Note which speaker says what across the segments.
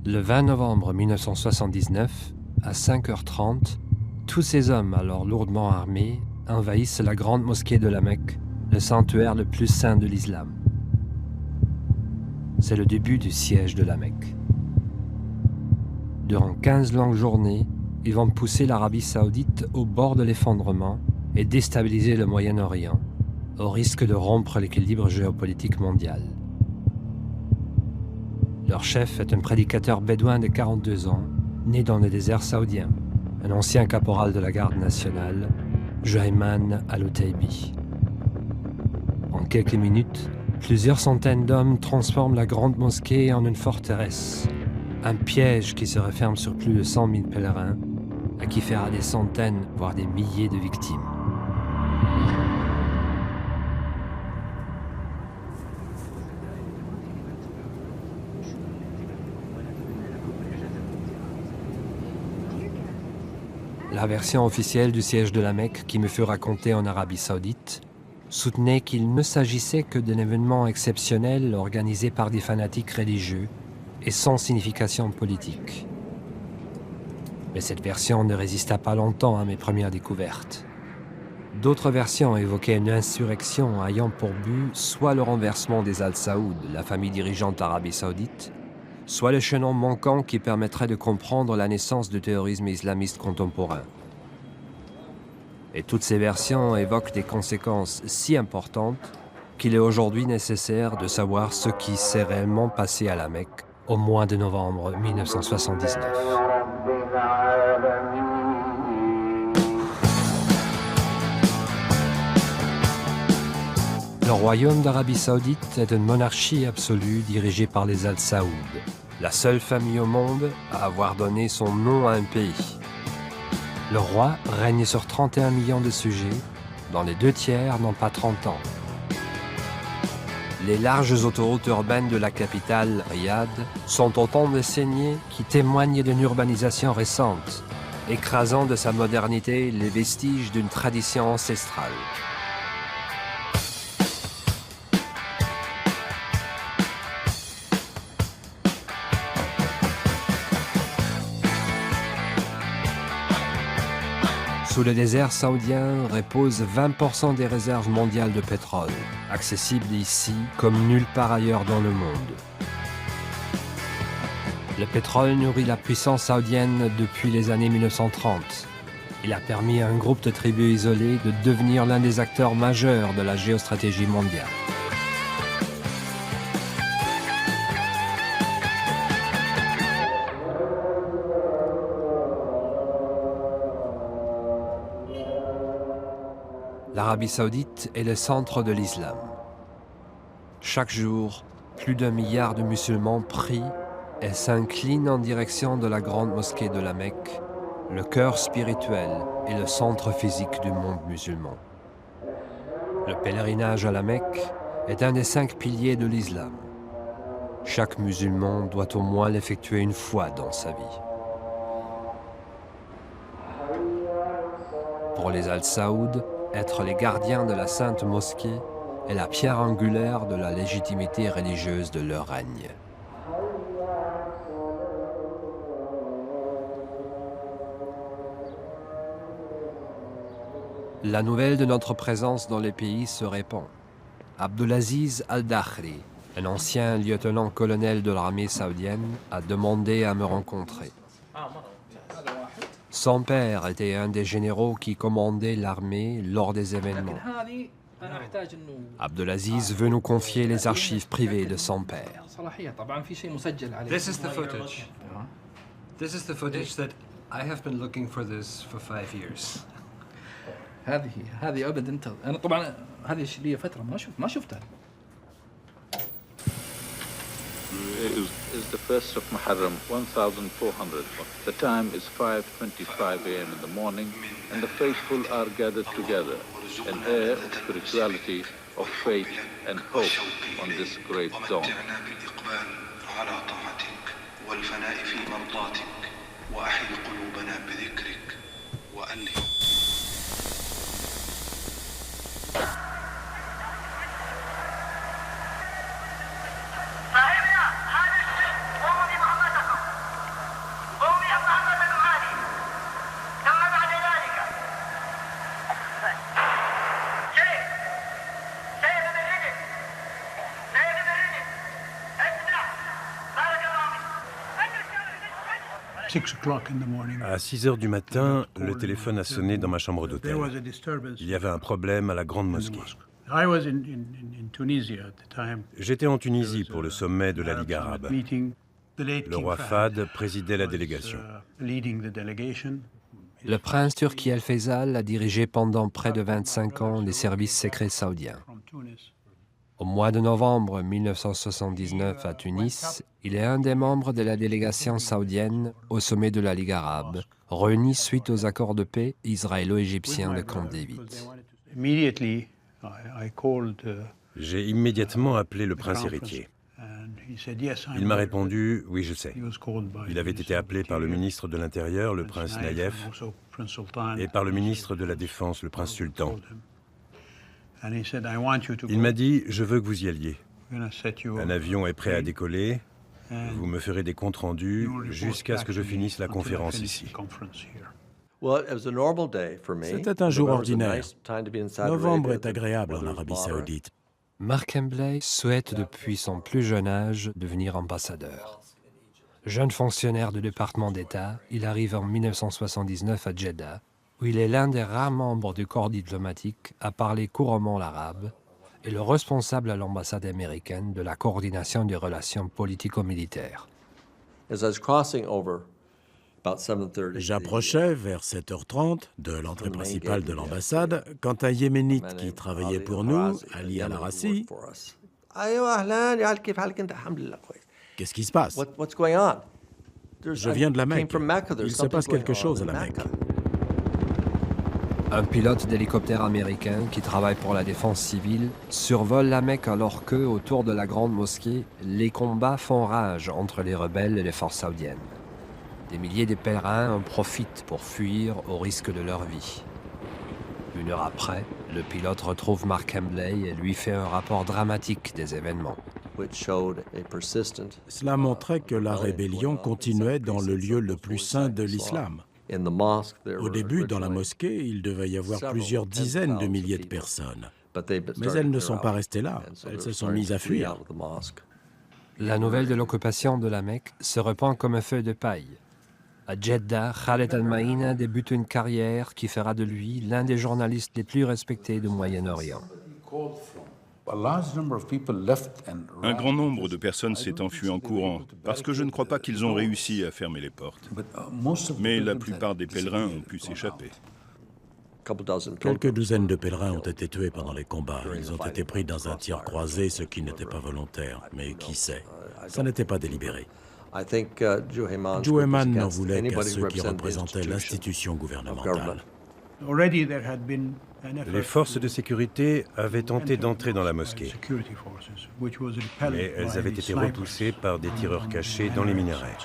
Speaker 1: Le 20 novembre 1979, à 5h30, tous ces hommes, alors lourdement armés, envahissent la grande mosquée de la Mecque, le sanctuaire le plus saint de l'islam. C'est le début du siège de la Mecque. Durant 15 longues journées, ils vont pousser l'Arabie saoudite au bord de l'effondrement et déstabiliser le Moyen-Orient, au risque de rompre l'équilibre géopolitique mondial. Leur chef est un prédicateur bédouin de 42 ans, né dans le désert saoudien, un ancien caporal de la garde nationale, Juhayman al-Utaybi. En quelques minutes, plusieurs centaines d'hommes transforment la grande mosquée en une forteresse, un piège qui se referme sur plus de 100 000 pèlerins, à qui fera des centaines, voire des milliers de victimes. La version officielle du siège de la Mecque, qui me fut racontée en Arabie saoudite, soutenait qu'il ne s'agissait que d'un événement exceptionnel organisé par des fanatiques religieux et sans signification politique. Mais cette version ne résista pas longtemps à mes premières découvertes. D'autres versions évoquaient une insurrection ayant pour but soit le renversement des Al Saoud, la famille dirigeante d'Arabie saoudite, soit le chaînon manquant qui permettrait de comprendre la naissance du terrorisme islamiste contemporain. Et toutes ces versions évoquent des conséquences si importantes qu'il est aujourd'hui nécessaire de savoir ce qui s'est réellement passé à la Mecque au mois de novembre 1979. Le royaume d'Arabie saoudite est une monarchie absolue dirigée par les Al Saoud, la seule famille au monde à avoir donné son nom à un pays. Le roi règne sur 31 millions de sujets, dont les 2/3 n'ont pas 30 ans. Les larges autoroutes urbaines de la capitale, Riyad, sont autant de saignées qui témoignent d'une urbanisation récente, écrasant de sa modernité les vestiges d'une tradition ancestrale. Sous le désert saoudien reposent 20% des réserves mondiales de pétrole, accessibles ici comme nulle part ailleurs dans le monde. Le pétrole nourrit la puissance saoudienne depuis les années 1930. Il a permis à un groupe de tribus isolées de devenir l'un des acteurs majeurs de la géostratégie mondiale. L'Arabie saoudite est le centre de l'islam. Chaque jour, plus d'1 milliard de musulmans prient et s'inclinent en direction de la grande mosquée de la Mecque, le cœur spirituel et le centre physique du monde musulman. Le pèlerinage à la Mecque est un des 5 piliers de l'islam. Chaque musulman doit au moins l'effectuer une fois dans sa vie. Pour les Al Saoud, être les gardiens de la Sainte Mosquée est la pierre angulaire de la légitimité religieuse de leur règne. La nouvelle de notre présence dans le pays se répand. Abdulaziz Al-Dakhri, un ancien lieutenant-colonel de l'armée saoudienne, a demandé à me rencontrer. Son père était un des généraux qui commandait l'armée lors des événements. Abdulaziz veut nous confier les archives privées de son père.
Speaker 2: This is the footage. This is the footage that I have been looking for this for 5 years.
Speaker 3: هذه ابد انت انا طبعا هذه لي فتره ما شفتها.
Speaker 4: Is the 1st of Muharram 1400. The time is 5:25 a.m. in the morning, and the faithful are gathered together, an air of spirituality, of faith and hope on this great dawn.
Speaker 5: À 6 heures du matin, le téléphone a sonné dans ma chambre d'hôtel. Il y avait un problème à la grande mosquée. J'étais en Tunisie pour le sommet de la Ligue arabe. Le roi Fahd présidait la délégation.
Speaker 1: Le prince Turki Al Faisal a dirigé pendant près de 25 ans les services secrets saoudiens. Au mois de novembre 1979 à Tunis, il est un des membres de la délégation saoudienne au sommet de la Ligue arabe, réunie suite aux accords de paix israélo-égyptiens de Camp David.
Speaker 5: J'ai immédiatement appelé le prince héritier. Il m'a répondu « Oui, je sais ». Il avait été appelé par le ministre de l'Intérieur, le prince Naïef, et par le ministre de la Défense, le prince Sultan. Il m'a dit « Je veux que vous y alliez. Un avion est prêt à décoller. Vous me ferez des comptes rendus jusqu'à ce que je finisse la conférence ici. »
Speaker 6: C'était un jour ordinaire. Novembre est agréable en Arabie Saoudite.
Speaker 1: Mark Hembley souhaite depuis son plus jeune âge devenir ambassadeur. Jeune fonctionnaire du département d'État, il arrive en 1979 à Jeddah, où il est l'un des rares membres du corps diplomatique à parler couramment l'arabe et le responsable à l'ambassade américaine de la coordination des relations politico-militaires.
Speaker 6: J'approchais vers 7h30 de l'entrée principale de l'ambassade quand un Yéménite qui travaillait pour nous, Ali Al-Arassi, « Qu'est-ce qui se passe ? Je viens de la Mecque. Il se passe quelque chose à la Mecque. »
Speaker 1: Un pilote d'hélicoptère américain qui travaille pour la défense civile survole la Mecque alors que, autour de la grande mosquée, les combats font rage entre les rebelles et les forces saoudiennes. Des milliers de pèlerins en profitent pour fuir au risque de leur vie. 1 heure après, le pilote retrouve Mark Hembley et lui fait un rapport dramatique des événements.
Speaker 6: Cela montrait que la rébellion continuait dans le lieu le plus saint de l'islam. Au début, dans la mosquée, il devait y avoir plusieurs dizaines de milliers de personnes. Mais elles ne sont pas restées là. Elles se sont mises à fuir.
Speaker 1: La nouvelle de l'occupation de la Mecque se répand comme un feu de paille. À Jeddah, Khaled Al-Maïna débute une carrière qui fera de lui l'un des journalistes les plus respectés du Moyen-Orient.
Speaker 7: Un grand nombre de personnes s'est enfui en courant parce que je ne crois pas qu'ils ont réussi à fermer les portes. Mais la plupart des pèlerins ont pu s'échapper.
Speaker 6: Quelques douzaines de pèlerins ont été tués pendant les combats. Ils ont été pris dans un tir croisé, ce qui n'était pas volontaire. Mais qui sait? Ça n'était pas délibéré. Juhayman n'en voulait qu'à ceux qui représentaient l'institution gouvernementale.
Speaker 5: Les forces de sécurité avaient tenté d'entrer dans la mosquée, mais elles avaient été repoussées par des tireurs cachés dans les minarets.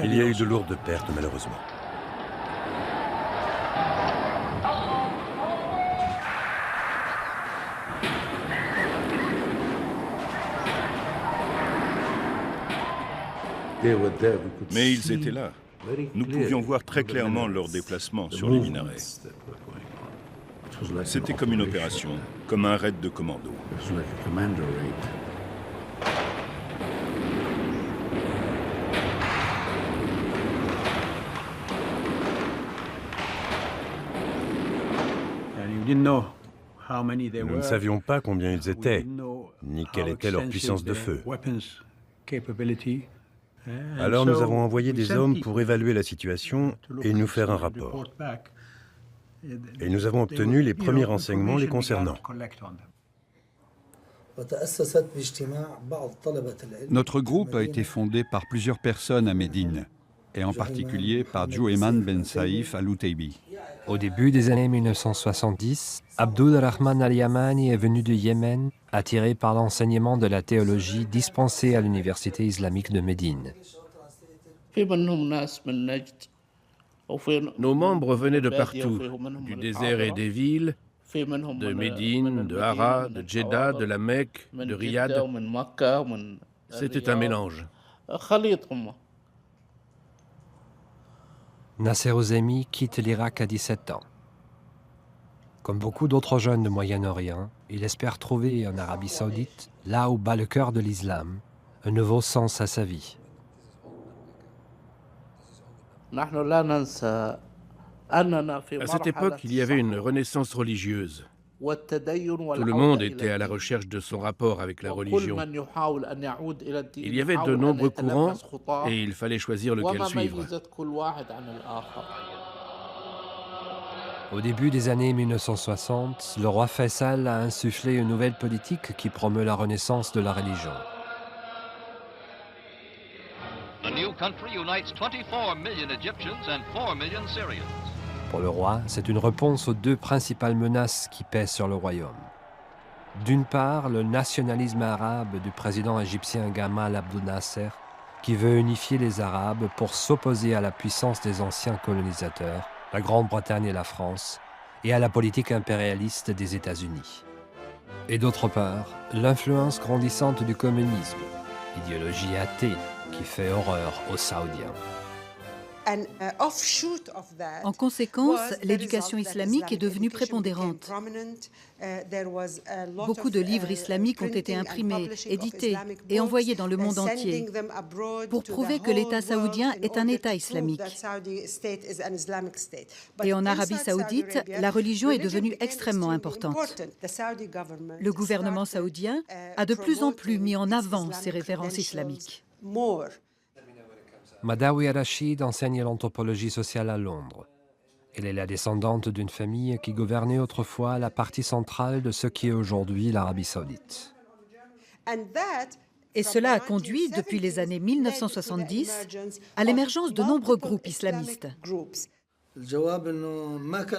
Speaker 5: Il y a eu de lourdes pertes, malheureusement.
Speaker 7: Mais ils étaient là. Nous pouvions voir très clairement leur déplacement sur les minarets. C'était comme une opération, comme un raid de commando.
Speaker 5: Nous ne savions pas combien ils étaient, ni quelle était leur puissance de feu. Alors nous avons envoyé des hommes pour évaluer la situation et nous faire un rapport. Et nous avons obtenu les premiers renseignements les concernant.
Speaker 8: Notre groupe a été fondé par plusieurs personnes à Médine, et en particulier par Juhayman Ben Saïf al-Utaybi.
Speaker 1: Au début des années 1970, Abdul Rahman al-Yamani est venu du Yémen, attiré par l'enseignement de la théologie dispensée à l'université islamique de Médine.
Speaker 9: Nos membres venaient de partout, du désert et des villes, de Médine, de Hara, de Jeddah, de la Mecque, de Riyad. C'était un mélange.
Speaker 1: Nasser Ozemi quitte l'Irak à 17 ans. Comme beaucoup d'autres jeunes du Moyen-Orient, il espère trouver en Arabie Saoudite, là où bat le cœur de l'islam, un nouveau sens à sa vie.
Speaker 9: À cette époque, il y avait une renaissance religieuse. Tout le monde était à la recherche de son rapport avec la religion. Il y avait de nombreux courants et il fallait choisir lequel suivre.
Speaker 1: Au début des années 1960, le roi Faisal a insufflé une nouvelle politique qui promeut la renaissance de la religion. Pour le roi, c'est une réponse aux deux principales menaces qui pèsent sur le royaume. D'une part, le nationalisme arabe du président égyptien Gamal Abdel Nasser, qui veut unifier les Arabes pour s'opposer à la puissance des anciens colonisateurs, la Grande-Bretagne et la France, et à la politique impérialiste des États-Unis. Et d'autre part, l'influence grandissante du communisme, idéologie athée qui fait horreur aux Saoudiens.
Speaker 10: En conséquence, l'éducation islamique est devenue prépondérante. Beaucoup de livres islamiques ont été imprimés, édités et envoyés dans le monde entier pour prouver que l'État saoudien est un État islamique. Et en Arabie saoudite, la religion est devenue extrêmement importante. Le gouvernement saoudien a de plus en plus mis en avant ces références islamiques.
Speaker 1: Madawi Rachid enseigne l'anthropologie sociale à Londres. Elle est la descendante d'une famille qui gouvernait autrefois la partie centrale de ce qui est aujourd'hui l'Arabie saoudite.
Speaker 10: Et cela a conduit, depuis les années 1970, à l'émergence de nombreux groupes islamistes.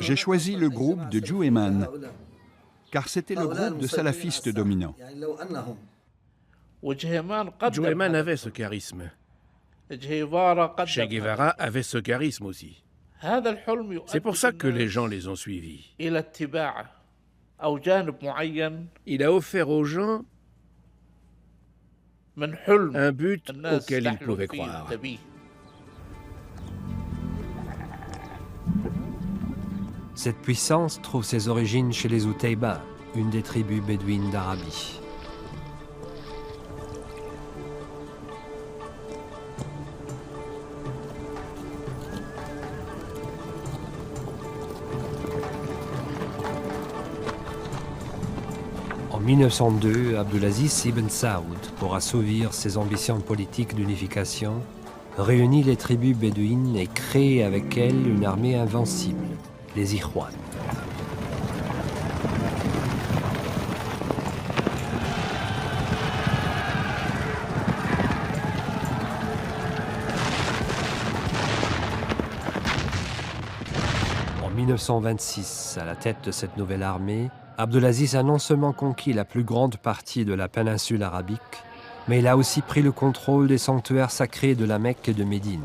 Speaker 8: J'ai choisi le groupe de Juhayman, car c'était le groupe de salafistes dominant.
Speaker 9: Juhayman avait ce charisme. Che Guevara avait ce charisme aussi. C'est pour ça que les gens les ont suivis. Il a offert aux gens un but auquel ils pouvaient croire.
Speaker 1: Cette puissance trouve ses origines chez les Outayba, une des tribus bédouines d'Arabie. En 1902, Abdulaziz Ibn Saoud, pour assouvir ses ambitions politiques d'unification, réunit les tribus bédouines et crée avec elles une armée invincible, les Ikhwan. En 1926, à la tête de cette nouvelle armée, Abdulaziz a non seulement conquis la plus grande partie de la péninsule arabique, mais il a aussi pris le contrôle des sanctuaires sacrés de la Mecque et de Médine.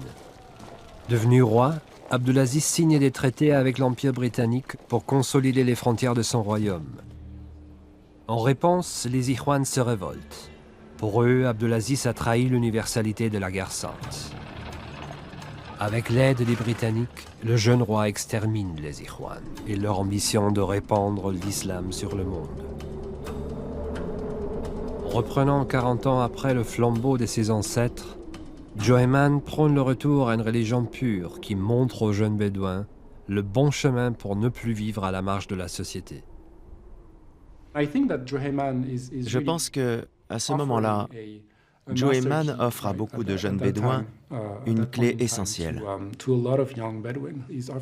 Speaker 1: Devenu roi, Abdulaziz signe des traités avec l'Empire britannique pour consolider les frontières de son royaume. En réponse, les Ikhwan se révoltent. Pour eux, Abdulaziz a trahi l'universalité de la guerre sainte. Avec l'aide des Britanniques, le jeune roi extermine les Ikhwan et leur ambition de répandre l'islam sur le monde. Reprenant 40 ans après le flambeau de ses ancêtres, Juhayman prône le retour à une religion pure qui montre aux jeunes bédouins le bon chemin pour ne plus vivre à la marge de la société.
Speaker 11: Je pense que, à ce moment-là, Juhayman offre à beaucoup de jeunes bédouins une clé essentielle.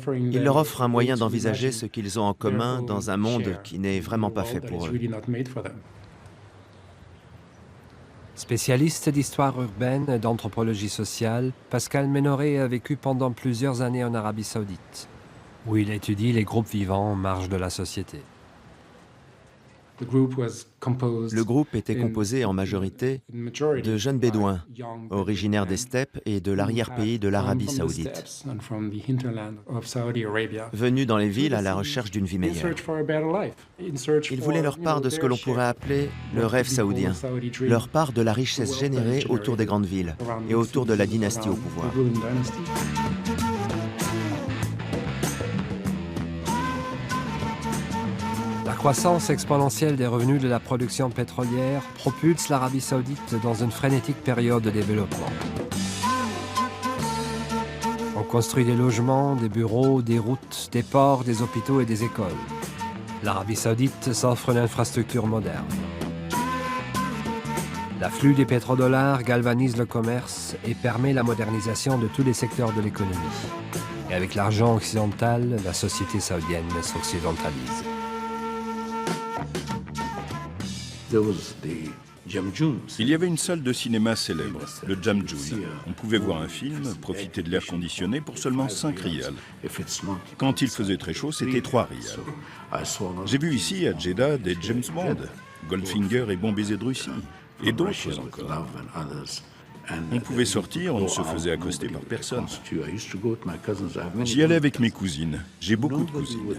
Speaker 11: Il leur offre un moyen d'envisager ce qu'ils ont en commun dans un monde qui n'est vraiment pas fait pour eux.
Speaker 1: Spécialiste d'histoire urbaine et d'anthropologie sociale, Pascal Ménoré a vécu pendant plusieurs années en Arabie saoudite, où il étudie les groupes vivants en marge de la société.
Speaker 11: Le groupe était composé en majorité de jeunes bédouins, originaires des steppes et de l'arrière-pays de l'Arabie saoudite, venus dans les villes à la recherche d'une vie meilleure. Ils voulaient leur part de ce que l'on pourrait appeler le rêve saoudien, leur part de la richesse générée autour des grandes villes et autour de la dynastie au pouvoir.
Speaker 1: La croissance exponentielle des revenus de la production pétrolière propulse l'Arabie saoudite dans une frénétique période de développement. En construit des logements, des bureaux, des routes, des ports, des hôpitaux et des écoles. L'Arabie saoudite s'offre une infrastructure moderne. L'afflux des pétrodollars galvanise le commerce et permet la modernisation de tous les secteurs de l'économie. Et avec l'argent occidental, la société saoudienne s'occidentalise.
Speaker 7: Il y avait une salle de cinéma célèbre, le Jamjoun. On pouvait voir un film, profiter de l'air conditionné pour seulement 5 riyals. Quand il faisait très chaud, c'était 3 riyals. J'ai vu ici, à Jeddah, des James Bond, Goldfinger et Bon baiser de Russie, et d'autres encore. On pouvait sortir, on ne se faisait accoster par personne. J'y allais avec mes cousines. J'ai beaucoup de cousines.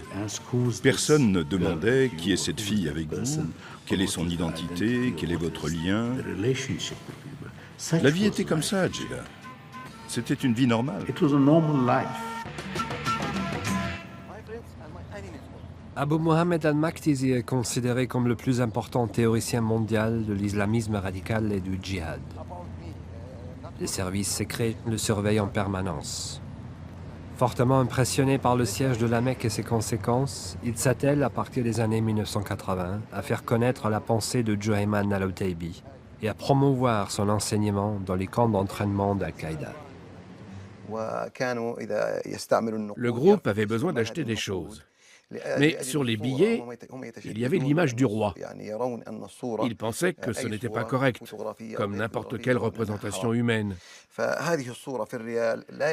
Speaker 7: Personne ne demandait qui est cette fille avec vous, quelle est son identité, quel est votre lien. La vie était comme ça à Jeddah. C'était une vie normale.
Speaker 1: Abu Mohammed al-Maktizi est considéré comme le plus important théoricien mondial de l'islamisme radical et du djihad. Les services secrets le surveillent en permanence. Fortement impressionné par le siège de la Mecque et ses conséquences, il s'attelle, à partir des années 1980, à faire connaître la pensée de Juhayman al-Otaibi et à promouvoir son enseignement dans les camps d'entraînement d'Al-Qaïda.
Speaker 9: Le groupe avait besoin d'acheter des choses. Mais sur les billets, il y avait l'image du roi. Ils pensaient que ce n'était pas correct, comme n'importe quelle représentation humaine.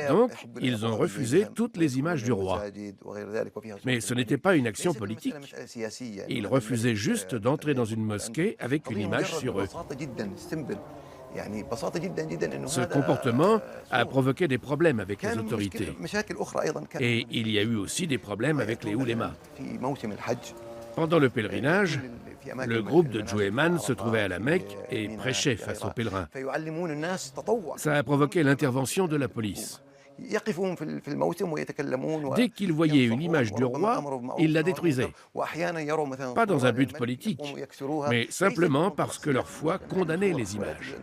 Speaker 9: Donc, ils ont refusé toutes les images du roi. Mais ce n'était pas une action politique. Ils refusaient juste d'entrer dans une mosquée avec une image sur eux. Ce comportement a provoqué des problèmes avec les autorités. Et il y a eu aussi des problèmes avec les oulémas. Pendant le pèlerinage, le groupe de Juhayman se trouvait à la Mecque et prêchait face aux pèlerins. Ça a provoqué l'intervention de la police. Dès qu'ils voyaient une image du roi, ils la détruisaient. Pas dans un but politique, mais simplement parce que leur foi condamnait les images.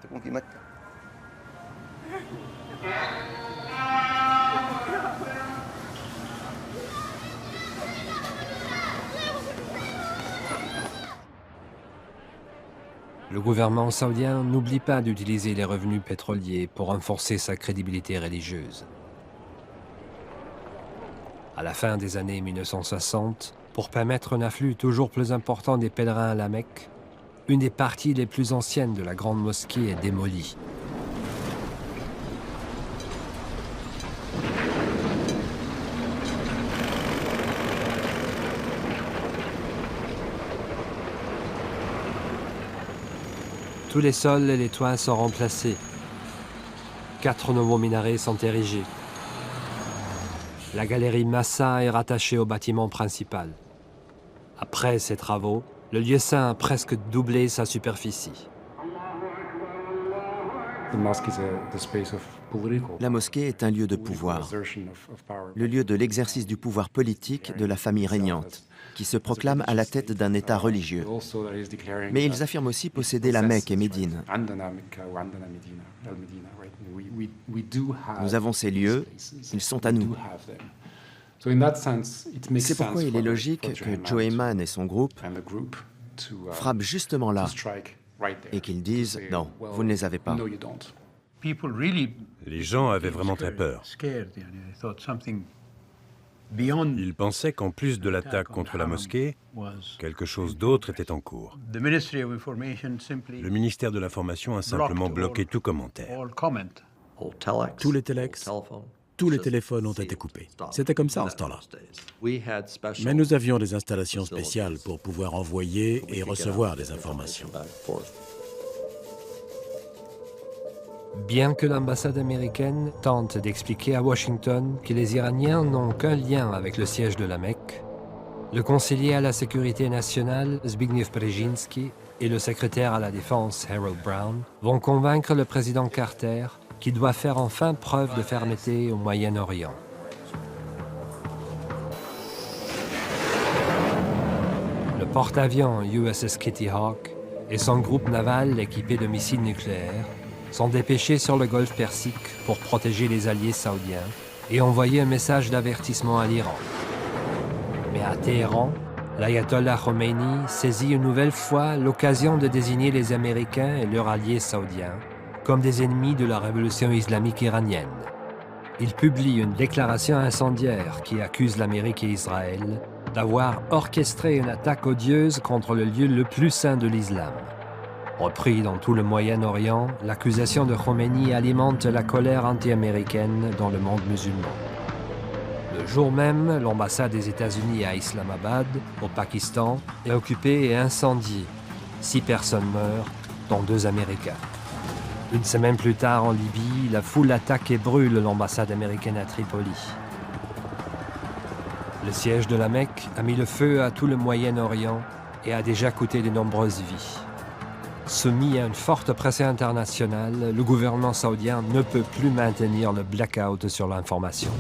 Speaker 1: Le gouvernement saoudien n'oublie pas d'utiliser les revenus pétroliers pour renforcer sa crédibilité religieuse. À la fin des années 1960, pour permettre un afflux toujours plus important des pèlerins à la Mecque, une des parties les plus anciennes de la grande mosquée est démolie. Tous les sols et les toits sont remplacés. 4 nouveaux minarets sont érigés. La galerie Massa est rattachée au bâtiment principal. Après ces travaux, le lieu saint a presque doublé sa superficie.
Speaker 11: La mosquée est un lieu de pouvoir, le lieu de l'exercice du pouvoir politique de la famille régnante, qui se proclame à la tête d'un État religieux. Mais ils affirment aussi posséder la Mecque et Médine. Nous avons ces lieux, ils sont à nous. C'est pourquoi il est logique que Juhayman et son groupe frappent justement là et qu'ils disent « Non, vous ne les avez pas ».
Speaker 5: Les gens avaient vraiment très peur. Ils pensaient qu'en plus de l'attaque contre la mosquée, quelque chose d'autre était en cours. Le ministère de l'Information a simplement bloqué tout commentaire.
Speaker 6: Tous les téléx, tous les téléphones ont été coupés. C'était comme ça en ce temps-là. Mais nous avions des installations spéciales pour pouvoir envoyer et recevoir des informations.
Speaker 1: Bien que l'ambassade américaine tente d'expliquer à Washington que les Iraniens n'ont qu'un lien avec le siège de la Mecque, le conseiller à la sécurité nationale, Zbigniew Brzezinski, et le secrétaire à la défense, Harold Brown, vont convaincre le président Carter qu'il doit faire enfin preuve de fermeté au Moyen-Orient. Le porte-avions USS Kitty Hawk et son groupe naval équipé de missiles nucléaires sont dépêchés sur le golfe Persique pour protéger les alliés saoudiens et envoyer un message d'avertissement à l'Iran. Mais à Téhéran, l'ayatollah Khomeini saisit une nouvelle fois l'occasion de désigner les Américains et leurs alliés saoudiens comme des ennemis de la révolution islamique iranienne. Il publie une déclaration incendiaire qui accuse l'Amérique et Israël d'avoir orchestré une attaque odieuse contre le lieu le plus saint de l'islam. Repris dans tout le Moyen-Orient, l'accusation de Khomeini alimente la colère anti-américaine dans le monde musulman. Le jour même, l'ambassade des États-Unis à Islamabad, au Pakistan, est occupée et incendiée. 6 personnes meurent, dont 2 Américains. Une semaine plus tard, en Libye, la foule attaque et brûle l'ambassade américaine à Tripoli. Le siège de la Mecque a mis le feu à tout le Moyen-Orient et a déjà coûté de nombreuses vies. Soumis à une forte pression internationale, le gouvernement saoudien ne peut plus maintenir le blackout sur l'information.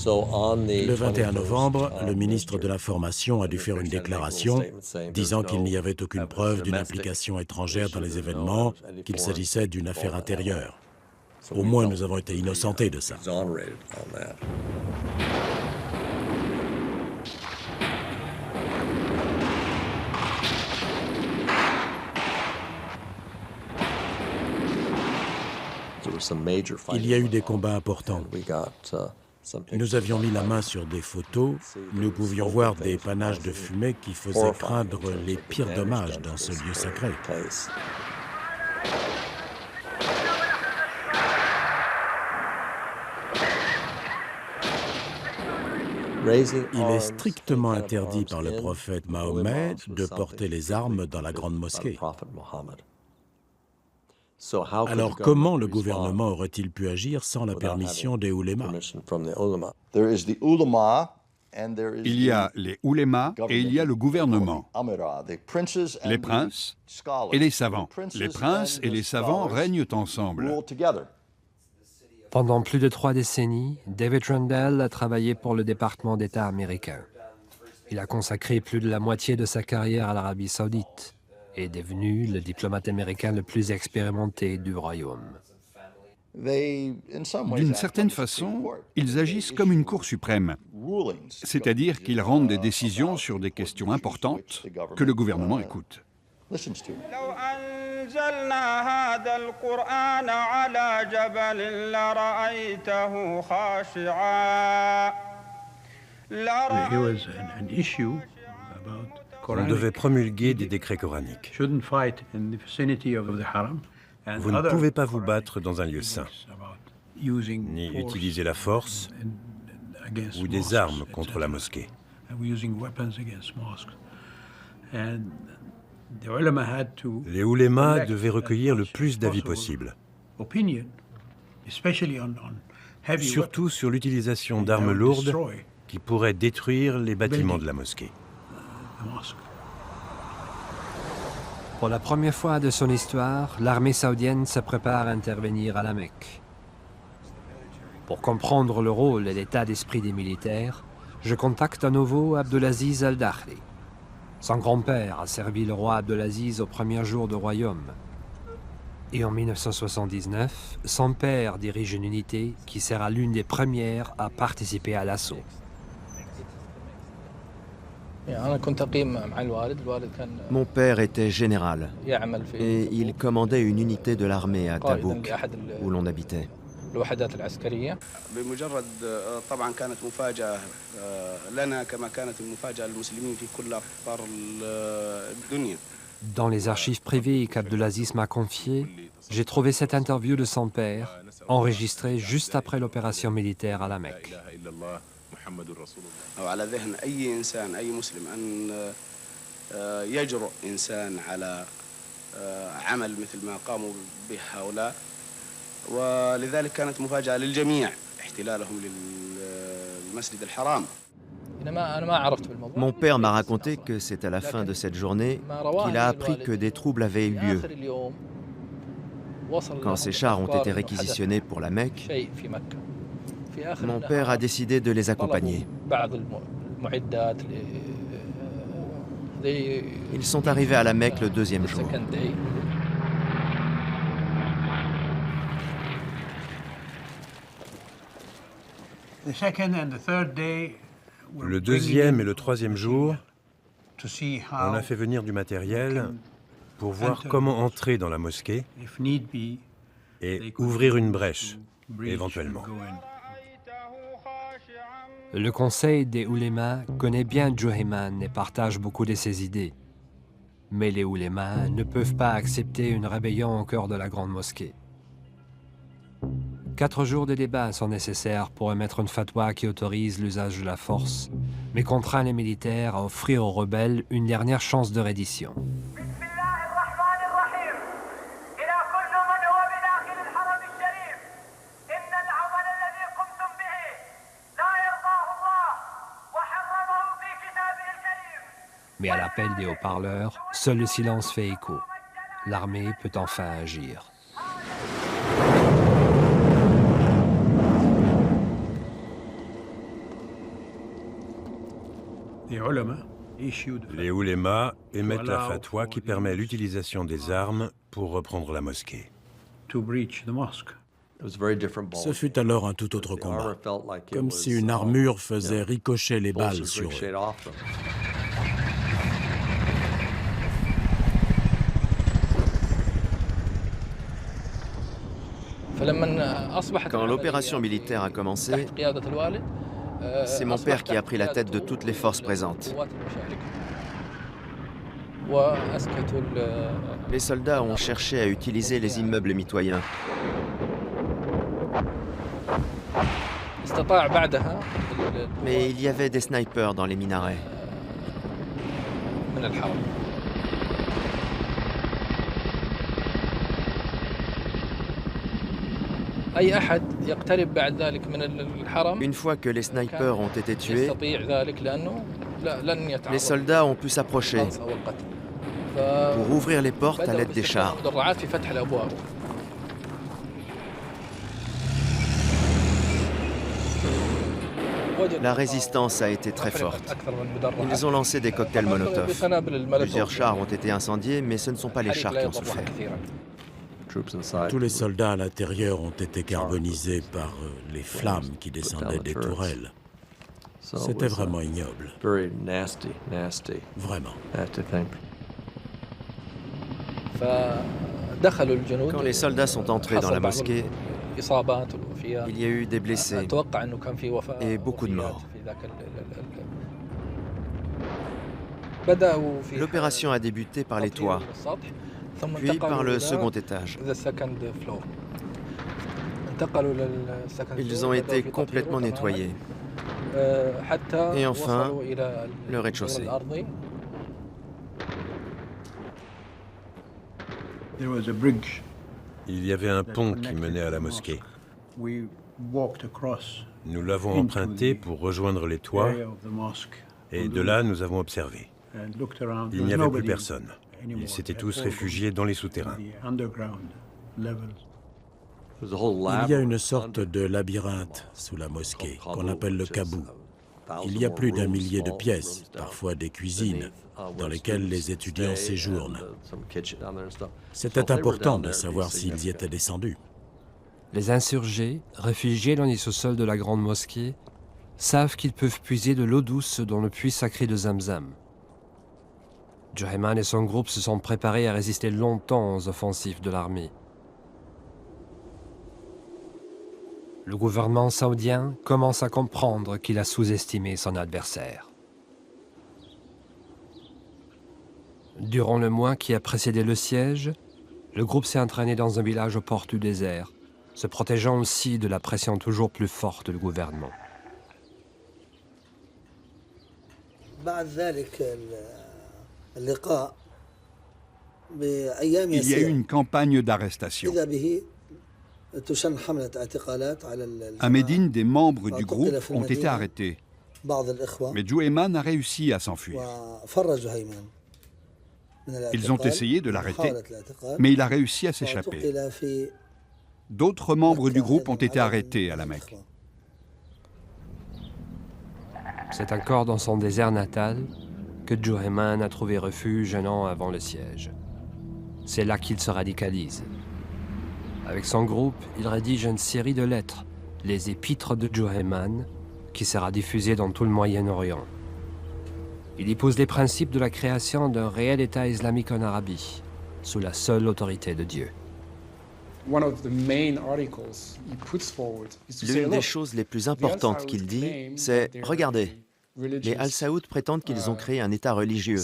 Speaker 6: Le 21 novembre, le ministre de l'Information a dû faire une déclaration disant qu'il n'y avait aucune preuve d'une implication étrangère dans les événements, qu'il s'agissait d'une affaire intérieure. Au moins, nous avons été innocentés de ça. Il y a eu des combats importants. Nous avions mis la main sur des photos. Nous pouvions voir des panaches de fumée qui faisaient craindre les pires dommages dans ce lieu sacré. Il est strictement interdit par le prophète Mahomet de porter les armes dans la grande mosquée. Alors comment le gouvernement aurait-il pu agir sans la permission des oulémas?
Speaker 8: Il y a les oulémas et il y a le gouvernement, les princes et les savants. Les princes et les savants règnent ensemble.
Speaker 1: Pendant plus de 3 décennies, David Rundle a travaillé pour le département d'État américain. Il a consacré plus de la moitié de sa carrière à l'Arabie saoudite et est devenu le diplomate américain le plus expérimenté du royaume.
Speaker 8: D'une certaine façon, ils agissent comme une cour suprême, c'est-à-dire qu'ils rendent des décisions sur des questions importantes que le gouvernement écoute.
Speaker 5: On devait promulguer des décrets coraniques. Vous ne pouvez pas vous battre dans un lieu saint, ni utiliser la force ou des armes contre la mosquée. Les oulémas devaient recueillir le plus d'avis possible, surtout sur l'utilisation d'armes lourdes qui pourraient détruire les bâtiments de la mosquée.
Speaker 1: Pour la première fois de son histoire, l'armée saoudienne se prépare à intervenir à la Mecque. Pour comprendre le rôle et l'état d'esprit des militaires, je contacte à nouveau Abdelaziz Al-Dakhli. Son grand-père a servi le roi Abdelaziz aux premiers jours du royaume. Et en 1979, son père dirige une unité qui sera l'une des premières à participer à l'assaut.
Speaker 11: Mon père était général et il commandait une unité de l'armée à Tabouk, où l'on habitait.
Speaker 1: Dans les archives privées qu'Abdelaziz m'a confiées, j'ai trouvé cette interview de son père, enregistrée juste après l'opération militaire à la Mecque.
Speaker 12: على ذهن أي إنسان أي مسلم أن يجرؤ إنسان على عمل مثل ما قاموا به هؤلاء ولذلك كانت مفاجأة للجميع احتلالهم للمسجد الحرام.
Speaker 11: Mon père m'a raconté que c'est à la fin de cette journée qu'il a appris que des troubles avaient eu lieu. Quand ces chars ont été réquisitionnés pour la Mecque, mon père a décidé de les accompagner. Ils sont arrivés à la Mecque le 2e jour.
Speaker 5: Le deuxième et le troisième jour, on a fait venir du matériel pour voir comment entrer dans la mosquée et ouvrir une brèche, éventuellement.
Speaker 1: Le conseil des oulémas connaît bien Juhayman et partage beaucoup de ses idées. Mais les oulémas ne peuvent pas accepter une rébellion au cœur de la grande mosquée. 4 jours de débat sont nécessaires pour émettre une fatwa qui autorise l'usage de la force, mais contraint les militaires à offrir aux rebelles une dernière chance de reddition. Mais à l'appel des haut-parleurs, seul le silence fait écho. L'armée peut enfin agir.
Speaker 5: Les oulémas émettent la fatwa qui permet l'utilisation des armes pour reprendre la mosquée.
Speaker 6: Ce fut alors un tout autre combat, comme si une armure faisait ricocher les balles sur eux.
Speaker 11: Quand l'opération militaire a commencé, c'est mon père qui a pris la tête de toutes les forces présentes. Les soldats ont cherché à utiliser les immeubles mitoyens. Mais il y avait des snipers dans les minarets. Une fois que les snipers ont été tués, les soldats ont pu s'approcher pour ouvrir les portes à l'aide des chars. La résistance a été très forte. Ils ont lancé des cocktails Molotov. Plusieurs chars ont été incendiés, mais ce ne sont pas les chars qui ont souffert.
Speaker 6: Tous les soldats à l'intérieur ont été carbonisés par les flammes qui descendaient des tourelles. C'était vraiment ignoble. Vraiment.
Speaker 11: Quand les soldats sont entrés dans la mosquée, il y a eu des blessés et beaucoup de morts. L'opération a débuté par les toits, puis par le second étage. Ils ont été complètement nettoyés. Et enfin, le rez-de-chaussée.
Speaker 5: Il y avait un pont qui menait à la mosquée. Nous l'avons emprunté pour rejoindre les toits, et de là, nous avons observé. Il n'y avait plus personne. Ils s'étaient tous réfugiés dans les souterrains.
Speaker 6: Il y a une sorte de labyrinthe sous la mosquée, qu'on appelle le kabou. Il y a plus d'1 millier de pièces, parfois des cuisines, dans lesquelles les étudiants séjournent. C'était important de savoir s'ils y étaient descendus.
Speaker 1: Les insurgés, réfugiés dans les sous-sols de la grande mosquée, savent qu'ils peuvent puiser de l'eau douce dans le puits sacré de Zamzam. Juhayman et son groupe se sont préparés à résister longtemps aux offensives de l'armée. Le gouvernement saoudien commence à comprendre qu'il a sous-estimé son adversaire. Durant le mois qui a précédé le siège, le groupe s'est entraîné dans un village aux portes du désert, se protégeant aussi de la pression toujours plus forte du gouvernement.
Speaker 8: Il y a eu une campagne d'arrestation. À Médine, des membres du groupe ont été arrêtés. Mais Juhayman a réussi à s'enfuir. Ils ont essayé de l'arrêter, mais il a réussi à s'échapper. D'autres membres du groupe ont été arrêtés à la Mecque.
Speaker 1: C'est encore dans son désert natal que Juhayman a trouvé refuge un an avant le siège. C'est là qu'il se radicalise. Avec son groupe, il rédige une série de lettres, les épîtres de Juhayman, qui sera diffusé dans tout le Moyen-Orient. Il épouse les principes de la création d'un réel État islamique en Arabie, sous la seule autorité de Dieu.
Speaker 11: L'une des choses les plus importantes qu'il dit, c'est « Regardez, les Al Saoud prétendent qu'ils ont créé un État religieux,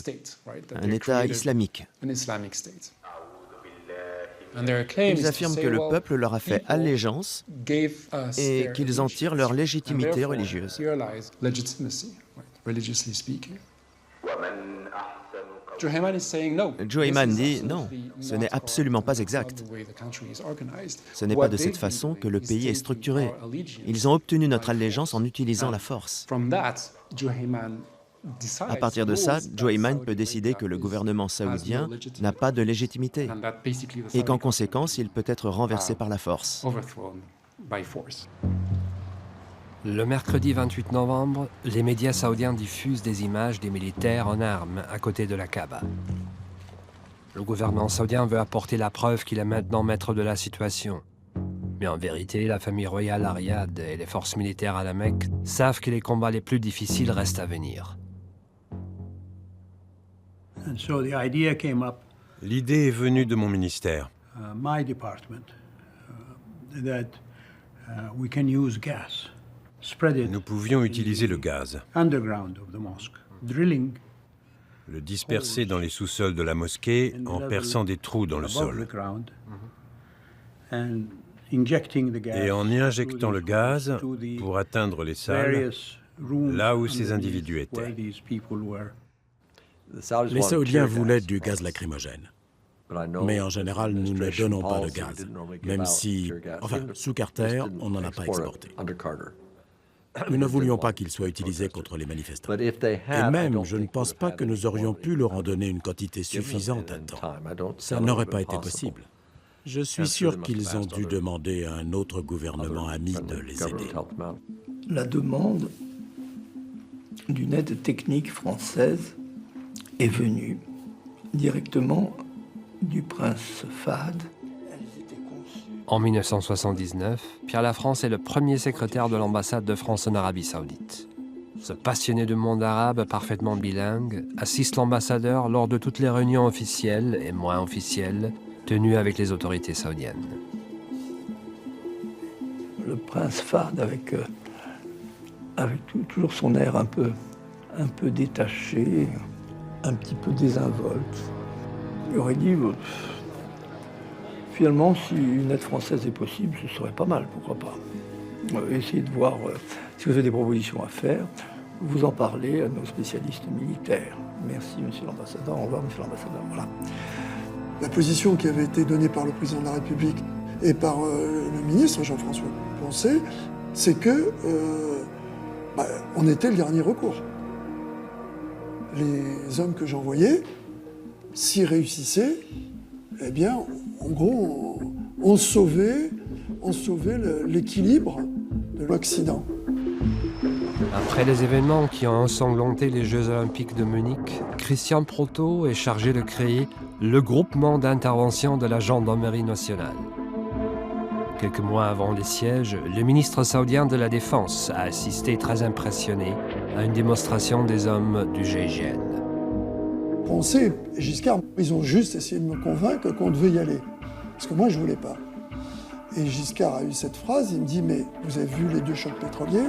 Speaker 11: un État islamique. Ils affirment que le peuple leur a fait allégeance et qu'ils en tirent leur légitimité religieuse. » Juhayman dit « Non, ce n'est absolument pas exact. Ce n'est pas de cette façon que le pays est structuré. Ils ont obtenu notre allégeance en utilisant la force. » À partir de ça, Juhayman peut décider que le gouvernement saoudien n'a pas de légitimité et qu'en conséquence, il peut être renversé par la force.
Speaker 1: Le mercredi 28 novembre, les médias saoudiens diffusent des images des militaires en armes à côté de la Kaaba. Le gouvernement saoudien veut apporter la preuve qu'il est maintenant maître de la situation. Mais en vérité, la famille royale à Riyad et les forces militaires à la Mecque savent que les combats les plus difficiles restent à venir.
Speaker 5: L'idée est venue de mon ministère. Nous pouvions utiliser le gaz, le disperser dans les sous-sols de la mosquée en perçant des trous dans le sol et en y injectant le gaz pour atteindre les salles là où ces individus étaient.
Speaker 6: Les Saoudiens voulaient du gaz lacrymogène. Mais en général, nous ne donnons pas de gaz, même si, sous Carter, on n'en a pas exporté. Nous ne voulions pas qu'il soit utilisé contre les manifestants. Et même, je ne pense pas que nous aurions pu leur en donner une quantité suffisante à temps. Ça n'aurait pas été possible. Je suis sûr qu'ils ont dû demander à un autre gouvernement ami de les aider.
Speaker 13: La demande d'une aide technique française est venue directement du prince Fahd.
Speaker 1: En 1979, Pierre Lafrance est le premier secrétaire de l'ambassade de France en Arabie Saoudite. Ce passionné du monde arabe parfaitement bilingue assiste l'ambassadeur lors de toutes les réunions officielles et moins officielles tenues avec les autorités saoudiennes.
Speaker 13: Le prince Fahd, avec toujours son air un peu détaché, un petit peu désinvolte, il aurait dit finalement, si une aide française est possible, ce serait pas mal, pourquoi pas. Essayez de voir si vous avez des propositions à faire, vous en parlez à nos spécialistes militaires. Merci, monsieur l'ambassadeur. Au revoir, monsieur l'ambassadeur. Voilà.
Speaker 14: La position qui avait été donnée par le président de la République et par le ministre Jean-François Poncet, c'est que on était le dernier recours. Les hommes que j'envoyais, s'ils réussissaient, eh bien, en gros, on sauvait l'équilibre de l'Occident.
Speaker 1: Après les événements qui ont ensanglanté les Jeux Olympiques de Munich, Christian Proto est chargé de créer le groupement d'intervention de la Gendarmerie nationale. Quelques mois avant les sièges, le ministre saoudien de la Défense a assisté très impressionné à une démonstration des hommes du GIGN.
Speaker 14: Poncet et Giscard, ils ont juste essayé de me convaincre qu'on devait y aller. Parce que moi, je ne voulais pas. Et Giscard a eu cette phrase, il me dit « Mais vous avez vu les deux chocs pétroliers,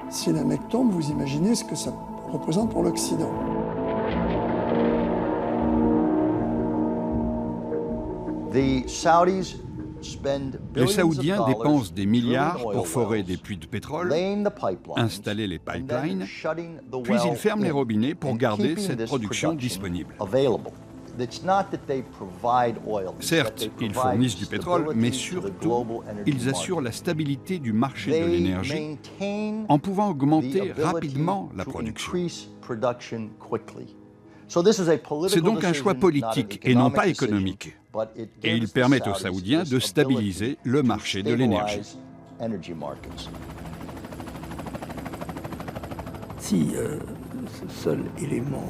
Speaker 14: si la Mecque tombe, vous imaginez ce que ça représente pour l'Occident. »
Speaker 8: Les Saoudiens dépensent des milliards pour forer des puits de pétrole, installer les pipelines, puis ils ferment les robinets pour garder cette production disponible. Certes, ils fournissent du pétrole, mais surtout, ils assurent la stabilité du marché de l'énergie en pouvant augmenter rapidement la production. C'est donc un choix politique et non pas économique. Et ils permettent aux Saoudiens de stabiliser le marché de l'énergie.
Speaker 13: Si ce seul élément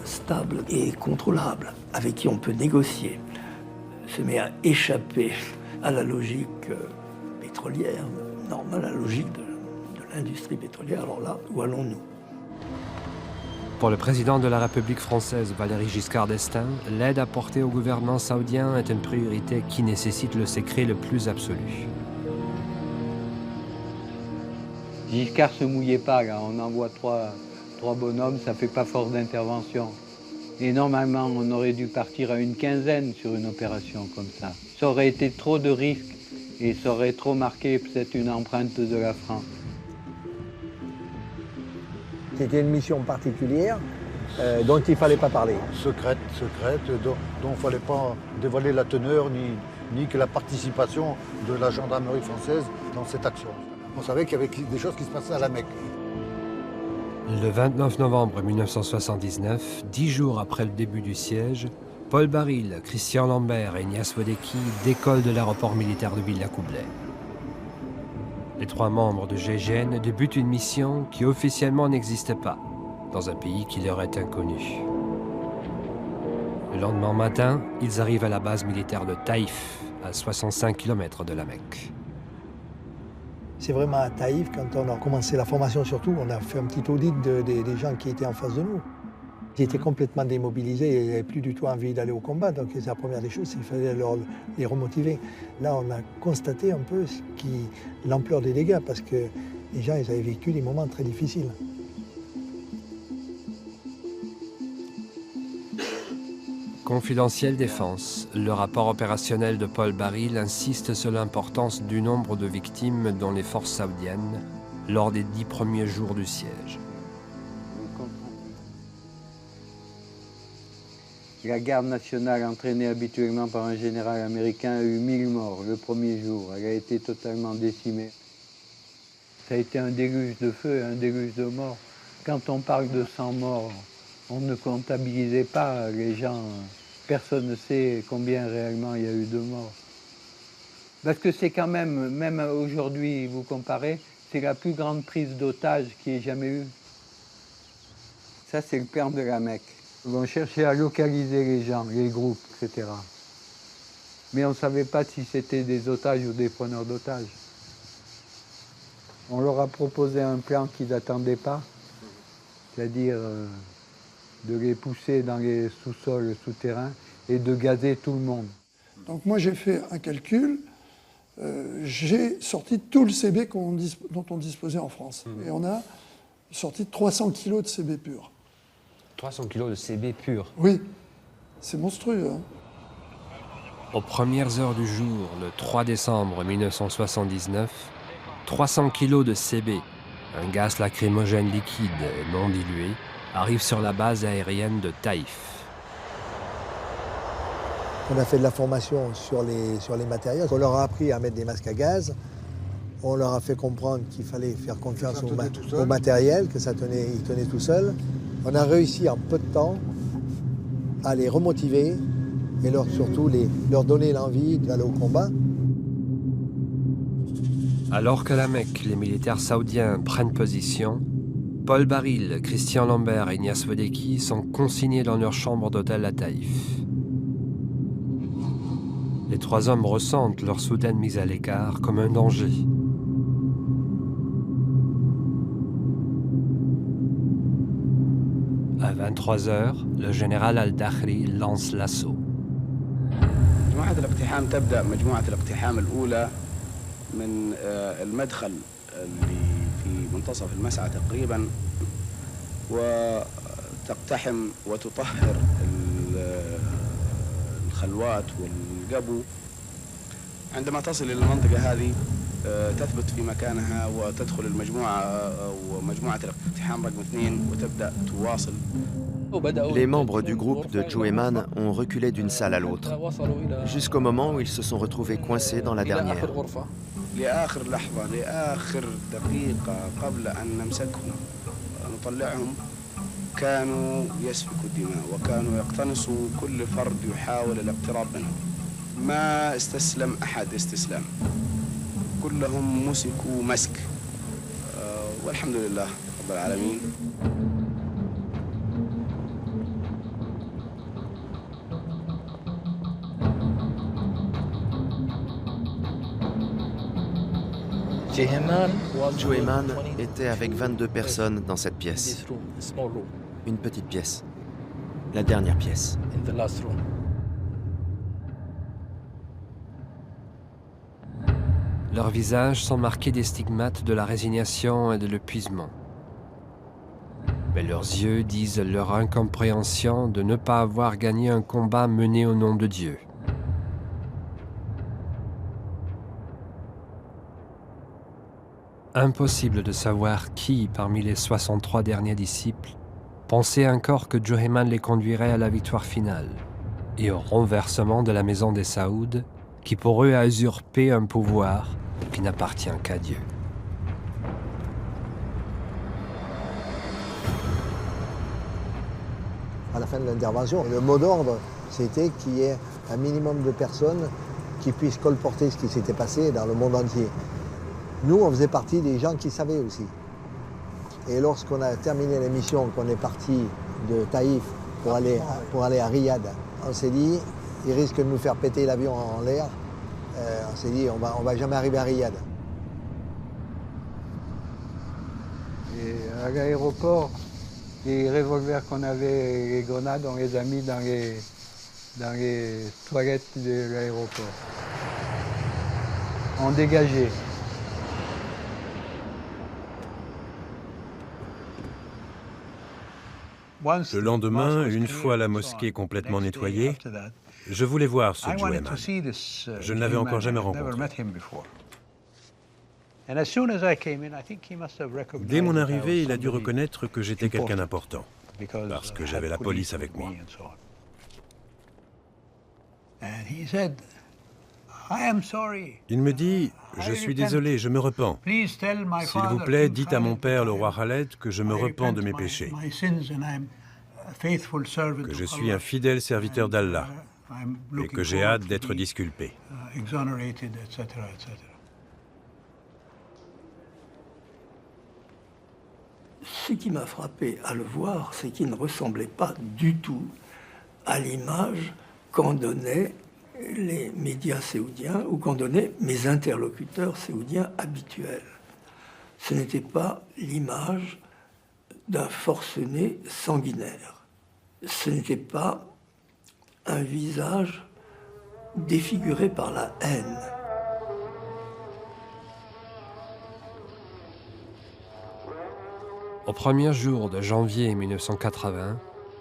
Speaker 13: stable et contrôlable, avec qui on peut négocier, se met à échapper à la logique pétrolière, normale, à la logique de l'industrie pétrolière, alors là, où allons-nous?
Speaker 1: Pour le président de la République française, Valéry Giscard d'Estaing, l'aide apportée au gouvernement saoudien est une priorité qui nécessite le secret le plus absolu.
Speaker 15: Giscard se mouillait pas, là. On envoie trois bonhommes, ça fait pas force d'intervention. Et normalement, on aurait dû partir à une quinzaine sur une opération comme ça. Ça aurait été trop de risques et ça aurait trop marqué peut-être une empreinte de la France.
Speaker 16: C'était une mission particulière dont il ne fallait pas parler.
Speaker 17: Secrète, dont il ne fallait pas dévoiler la teneur ni que la participation de la gendarmerie française dans cette action. On savait qu'il y avait des choses qui se passaient à la Mecque.
Speaker 1: Le 29 novembre 1979, 10 jours après le début du siège, Paul Baril, Christian Lambert et Ignace Vodecki décollent de l'aéroport militaire de Villacoublay. Les 3 membres de GIGN débutent une mission qui officiellement n'existait pas, dans un pays qui leur est inconnu. Le lendemain matin, ils arrivent à la base militaire de Taïf, à 65 km de la Mecque.
Speaker 14: C'est vraiment à Taïf, quand on a commencé la formation surtout, on a fait un petit audit des gens qui étaient en face de nous. Ils étaient complètement démobilisés, ils n'avaient plus du tout envie d'aller au combat, donc c'est la première des choses, il fallait les remotiver. Là, on a constaté un peu l'ampleur des dégâts, parce que les gens ils avaient vécu des moments très difficiles.
Speaker 1: Confidentiel Défense, le rapport opérationnel de Paul Baril insiste sur l'importance du nombre de victimes dans les forces saoudiennes lors des 10 premiers jours du siège.
Speaker 15: La garde nationale, entraînée habituellement par un général américain, a eu 1000 morts le premier jour. Elle a été totalement décimée. Ça a été un déluge de feu et un déluge de morts. Quand on parle de 100 morts, on ne comptabilisait pas les gens. Personne ne sait combien réellement il y a eu de morts. Parce que c'est quand même aujourd'hui, vous comparez, c'est la plus grande prise d'otages qu'il y ait jamais eu. Ça, c'est le plan de la Mecque. On cherchait à localiser les gens, les groupes, etc. Mais on ne savait pas si c'était des otages ou des preneurs d'otages. On leur a proposé un plan qu'ils n'attendaient pas, c'est-à-dire de les pousser dans les sous-sols souterrains et de gazer tout le monde.
Speaker 14: Donc moi j'ai fait un calcul, j'ai sorti tout le CB dont on disposait en France. Et on a sorti 300 kilos de CB pur.
Speaker 1: 300 kilos de CB pur?
Speaker 14: Oui, c'est monstrueux. Hein.
Speaker 1: Aux premières heures du jour, le 3 décembre 1979, 300 kilos de CB, un gaz lacrymogène liquide et non dilué, arrive sur la base aérienne de Taïf.
Speaker 16: On a fait de la formation sur les matériels. On leur a appris à mettre des masques à gaz. On leur a fait comprendre qu'il fallait faire confiance au matériel, que il tenait tout seul. On a réussi en peu de temps à les remotiver et surtout leur donner l'envie d'aller au combat.
Speaker 1: Alors que la Mecque, les militaires saoudiens prennent position, Paul Baril, Christian Lambert et Ignace Vodecki sont consignés dans leur chambre d'hôtel à Taïf. Les 3 hommes ressentent leur soudaine mise à l'écart comme un danger. À 23h, le général Al-Dakhri lance l'assaut.
Speaker 12: مجموعة الاقتحام تبدأ مجموعة الاقتحام الأولى من المدخل اللي في منتصف المسعى تقريبا وتقتحم وتطهر الخلوات والقبو. عندما تصل إلى المنطقة هذه تثبت في مكانها وتدخل المجموعة ومجموعة الاقتحام رقم 2 وتبدأ تواصل.
Speaker 11: Les membres du groupe de Jueman ont reculé d'une salle à l'autre, jusqu'au moment où ils se sont retrouvés coincés dans la dernière.
Speaker 12: لآخر لحظة لآخر دقيقة قبل أن نمسكهم نطلعهم كانوا يسفكوا الدماء وكانوا يقتنصوا كل فرد يحاول الاقتراب منهم. ما استسلم أحد استسلام. كلهم مسكوا مسك والحمد لله رب العالمين.
Speaker 11: Juhayman était avec 22 personnes dans cette pièce. Une petite pièce. La dernière pièce.
Speaker 1: Leurs visages sont marqués des stigmates de la résignation et de l'épuisement. Mais leurs yeux disent leur incompréhension de ne pas avoir gagné un combat mené au nom de Dieu. Impossible de savoir qui, parmi les 63 derniers disciples, pensait encore que Juhayman les conduirait à la victoire finale et au renversement de la maison des Saouds, qui pour eux a usurpé un pouvoir qui n'appartient qu'à Dieu.
Speaker 16: À la fin de l'intervention, le mot d'ordre, c'était qu'il y ait un minimum de personnes qui puissent colporter ce qui s'était passé dans le monde entier. Nous, on faisait partie des gens qui savaient aussi. Et lorsqu'on a terminé l'émission, qu'on est parti de Taïf pour aller à Riyad, on s'est dit, ils risquent de nous faire péter l'avion en l'air. On s'est dit, on va jamais arriver à Riyad.
Speaker 15: Et à l'aéroport, les revolvers qu'on avait, les grenades, on les a mis dans les toilettes de l'aéroport. On dégageait.
Speaker 5: Le lendemain, une fois la mosquée complètement nettoyée, je voulais voir ce Juhayman. Je ne l'avais encore jamais rencontré. Dès mon arrivée, il a dû reconnaître que j'étais quelqu'un d'important, parce que j'avais la police avec moi. Il me dit, je suis désolé, je me repens. S'il vous plaît, dites à mon père, le roi Khaled, que je me repens de mes péchés, que je suis un fidèle serviteur d'Allah et que j'ai hâte d'être disculpé.
Speaker 13: Ce qui m'a frappé à le voir, c'est qu'il ne ressemblait pas du tout à l'image qu'en donnaient les médias saoudiens ou qu'en donnaient mes interlocuteurs saoudiens habituels. Ce n'était pas l'image d'un forcené sanguinaire. Ce n'était pas un visage défiguré par la haine.
Speaker 1: Au premier jour de janvier 1980,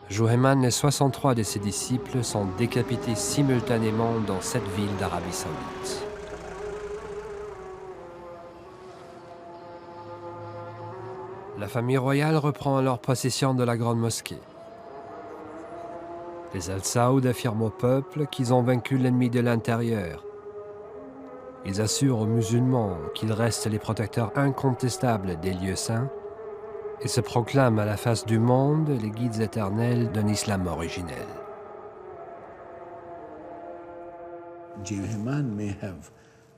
Speaker 1: Juhayman et 63 de ses disciples sont décapités simultanément dans cette ville d'Arabie Saoudite. La famille royale reprend alors possession de la grande mosquée. Les Al-Saoud affirment au peuple qu'ils ont vaincu l'ennemi de l'intérieur. Ils assurent aux musulmans qu'ils restent les protecteurs incontestables des lieux saints et se proclament à la face du monde les guides éternels d'un islam originel.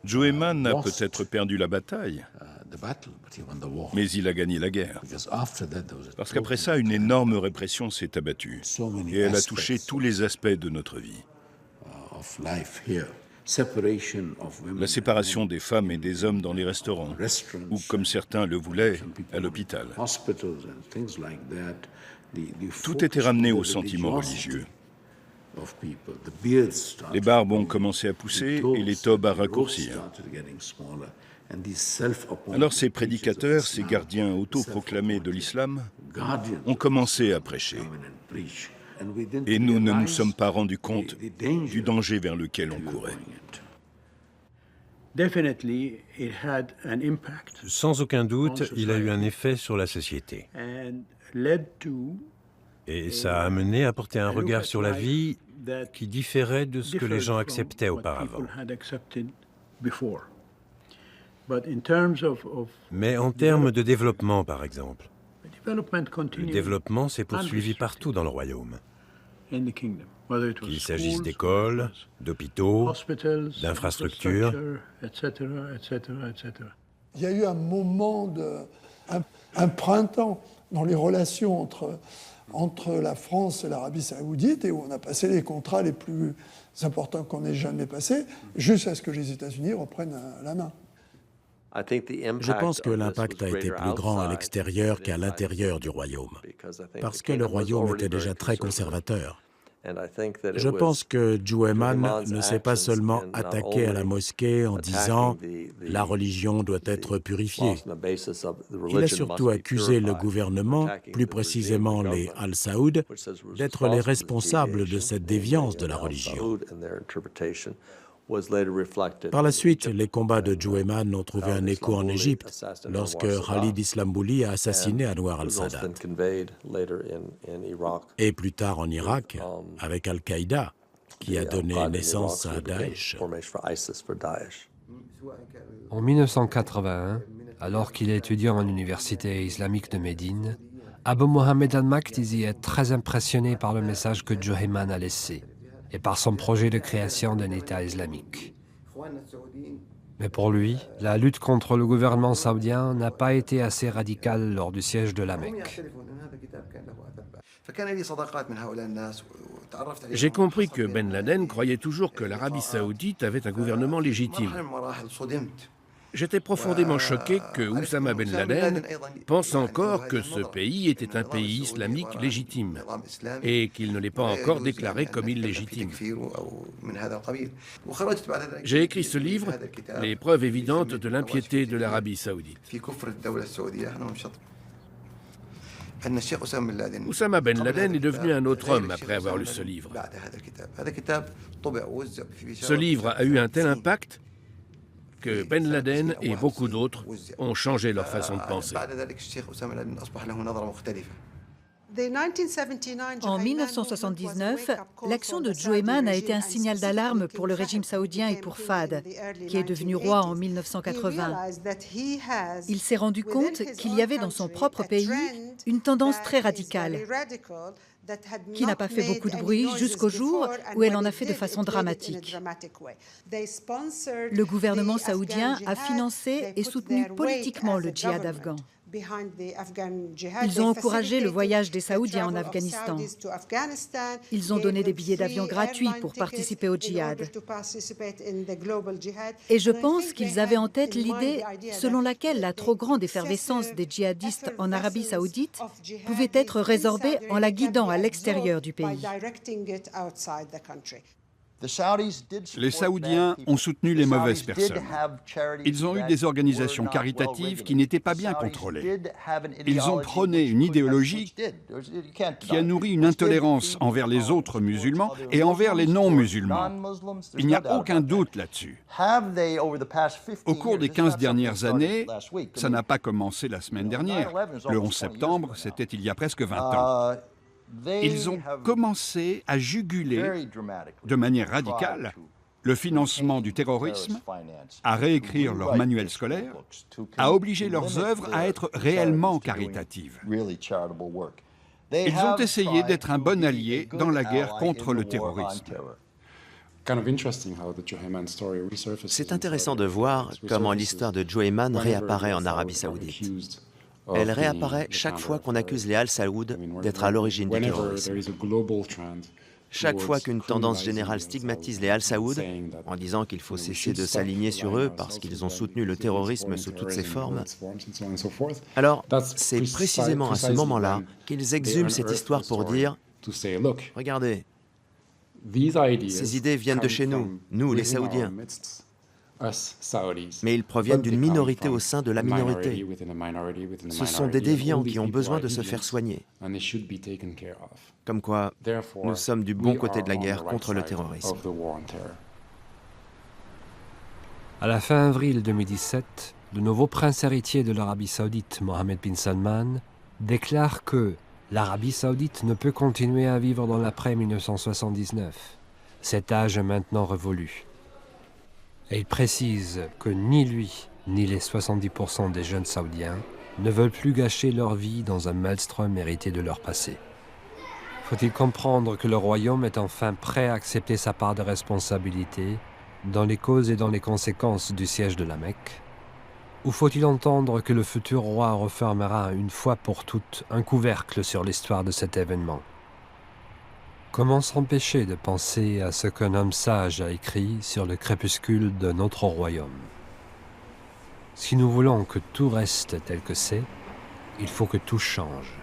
Speaker 7: Juhayman a peut-être perdu la bataille, mais il a gagné la guerre. Parce qu'après ça, une énorme répression s'est abattue et elle a touché tous les aspects de notre vie. La séparation des femmes et des hommes dans les restaurants, ou comme certains le voulaient, à l'hôpital. Tout était ramené au sentiment religieux. Les barbes ont commencé à pousser et les tobes à raccourcir. Alors ces prédicateurs, ces gardiens autoproclamés de l'islam, ont commencé à prêcher. Et nous ne nous sommes pas rendus compte du danger vers lequel on courait.
Speaker 5: Sans aucun doute, il a eu un effet sur la société. Et ça a amené à porter un regard sur la vie qui différait de ce que les gens acceptaient auparavant. Mais en termes de développement, par exemple, le développement s'est poursuivi partout dans le royaume. Qu'il s'agisse d'écoles, d'hôpitaux, d'infrastructures.
Speaker 14: Il y a eu un moment, un printemps dans les relations entre la France et l'Arabie Saoudite, et où on a passé les contrats les plus importants qu'on ait jamais passés, jusqu'à ce que les États-Unis reprennent la main.
Speaker 6: Je pense que l'impact a été plus grand à l'extérieur qu'à l'intérieur du royaume, parce que le royaume était déjà très conservateur. Je pense que Jueman ne s'est pas seulement attaqué à la mosquée en disant « la religion doit être purifiée ». Il a surtout accusé le gouvernement, plus précisément les Al Saoud, d'être les responsables de cette déviance de la religion. Par la suite, les combats de Jueman ont trouvé un écho en Égypte lorsque Khalid Islambouli a assassiné Anwar al-Sadat. Et plus tard en Irak, avec Al-Qaïda, qui a donné naissance à Daesh.
Speaker 1: En 1981, alors qu'il est étudiant à l'université islamique de Médine, Abu Mohamed al-Makdisi est très impressionné par le message que Jueman a laissé et par son projet de création d'un État islamique. Mais pour lui, la lutte contre le gouvernement saoudien n'a pas été assez radicale lors du siège de la Mecque.
Speaker 9: J'ai compris que Ben Laden croyait toujours que l'Arabie saoudite avait un gouvernement légitime. J'étais profondément choqué que Oussama Ben Laden pense encore que ce pays était un pays islamique légitime et qu'il ne l'ait pas encore déclaré comme illégitime. J'ai écrit ce livre, Les preuves évidentes de l'impiété de l'Arabie saoudite. Oussama Ben Laden est devenu un autre homme après avoir lu ce livre. Ce livre a eu un tel impact que Ben Laden et beaucoup d'autres ont changé leur façon de penser.
Speaker 10: En 1979, l'action de Jueman a été un signal d'alarme pour le régime saoudien et pour Fahd, qui est devenu roi en 1980. Il s'est rendu compte qu'il y avait dans son propre pays une tendance très radicale, qui n'a pas fait beaucoup de bruit jusqu'au jour où elle en a fait de façon dramatique. Le gouvernement saoudien a financé et soutenu politiquement le djihad afghan. Ils ont encouragé le voyage des Saoudiens en Afghanistan. Ils ont donné des billets d'avion gratuits pour participer au djihad. Et je pense qu'ils avaient en tête l'idée selon laquelle la trop grande effervescence des djihadistes en Arabie saoudite pouvait être résorbée en la guidant à l'extérieur du pays.
Speaker 8: Les Saoudiens ont soutenu les mauvaises personnes. Ils ont eu des organisations caritatives qui n'étaient pas bien contrôlées. Ils ont prôné une idéologie qui a nourri une intolérance envers les autres musulmans et envers les non-musulmans. Il n'y a aucun doute là-dessus. Au cours des 15 dernières années, ça n'a pas commencé la semaine dernière. Le 11 septembre, c'était il y a presque 20 ans. Ils ont commencé à juguler de manière radicale le financement du terrorisme, à réécrire leurs manuels scolaires, à obliger leurs œuvres à être réellement caritatives. Ils ont essayé d'être un bon allié dans la guerre contre le terrorisme.
Speaker 11: C'est intéressant de voir comment l'histoire de Jueman réapparaît en Arabie saoudite. Elle réapparaît chaque fois qu'on accuse les Al Saoud d'être à l'origine du terrorisme. Chaque fois qu'une tendance générale stigmatise les Al Saoud en disant qu'il faut cesser de s'aligner sur eux parce qu'ils ont soutenu le terrorisme sous toutes ses formes, alors c'est précisément à ce moment-là qu'ils exhument cette histoire pour dire « Regardez, ces idées viennent de chez nous, nous les Saoudiens. » Mais ils proviennent d'une minorité au sein de la minorité. Ce sont des déviants qui ont besoin de se faire soigner. Comme quoi, nous sommes du bon côté de la guerre contre le terrorisme.
Speaker 1: À la fin avril 2017, le nouveau prince héritier de l'Arabie saoudite, Mohammed bin Salman, déclare que l'Arabie saoudite ne peut continuer à vivre dans l'après-1979. Cet âge est maintenant révolu. Et il précise que ni lui, ni les 70% des jeunes saoudiens ne veulent plus gâcher leur vie dans un maelstrom hérité de leur passé. Faut-il comprendre que le royaume est enfin prêt à accepter sa part de responsabilité dans les causes et dans les conséquences du siège de la Mecque? Ou faut-il entendre que le futur roi refermera une fois pour toutes un couvercle sur l'histoire de cet événement? Comment s'empêcher de penser à ce qu'un homme sage a écrit sur le crépuscule de notre royaume? Si nous voulons que tout reste tel que c'est, il faut que tout change.